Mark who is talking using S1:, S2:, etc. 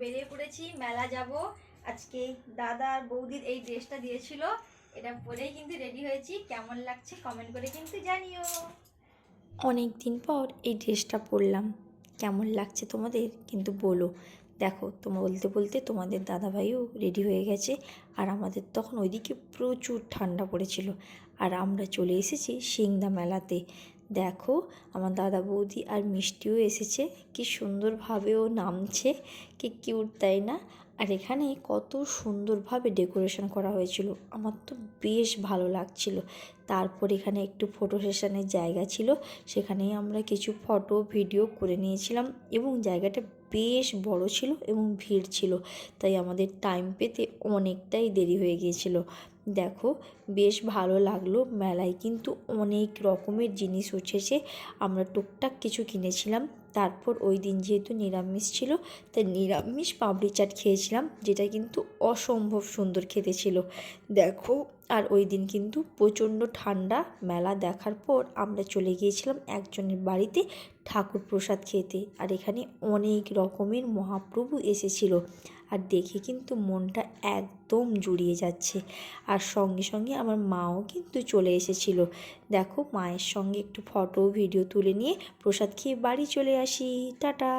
S1: বেরিয়ে পড়েছি, মেলা যাব আজকে। দাদা আর বৌদির এই ড্রেসটা দিয়েছিল, এটা পরেই কিন্তু রেডি হয়েছি। কেমন লাগছে কমেন্ট করে কিন্তু জানিও।
S2: অনেক দিন পর এই ড্রেসটা পরলাম, কেমন লাগছে তোমাদের কিন্তু বলো। দেখো তোমরা বলতে বলতে তোমাদের দাদাভাইও রেডি হয়ে গেছে, আর আমাদের তখন ওইদিকে প্রচুর ঠান্ডা পড়েছিল, আর আমরা চলে এসেছি সিংদা মেলাতে। দেখো আমার দাদা বৌদি আর মিষ্টিও এসেছে, কি সুন্দরভাবেও নামছে, কি কিউট তাই না? আর এখানে কত সুন্দরভাবে ডেকোরেশন করা হয়েছিল, আমার তো বেশ ভালো লাগছিল। তারপর এখানে একটু ফটো সেশনের জায়গা ছিল, সেখানেই আমরা কিছু ফটো ভিডিও করে নিয়েছিলাম, এবং জায়গাটা বেশ বড় ছিল এবং ভিড় ছিল, তাই আমাদের টাইম পেতে অনেকটাই দেরি হয়ে গিয়েছিল। দেখো বেশ ভালো লাগলো, মেলায় কিন্তু অনেক রকমের জিনিস উঠেছে, আমরা টুকটাক কিছু কিনেছিলাম। তারপর ওই দিন যেহেতু নিরামিষ ছিল, তাই নিরামিষ পাপড়ি চাট খেয়েছিলাম, যেটা কিন্তু অসম্ভব সুন্দর খেতে ছিল। দেখো আর ওই দিন কিন্তু প্রচণ্ড ঠান্ডা, মেলা দেখার পর আমরা চলে গিয়েছিলাম একজনের বাড়িতে ঠাকুর প্রসাদ খেতে, আর এখানে অনেক রকমের মহাপ্রভু এসেছিল, আর দেখে কিন্তু মনটা একদম জুড়িয়ে যাচ্ছে। আর সঙ্গে সঙ্গে আমার মাও কিন্তু চলে এসেছিল। দেখো মায়ের সঙ্গে একটু ফটো ভিডিও তুলে নিয়ে প্রসাদ খেয়ে বাড়ি চলে আসি। টাটা।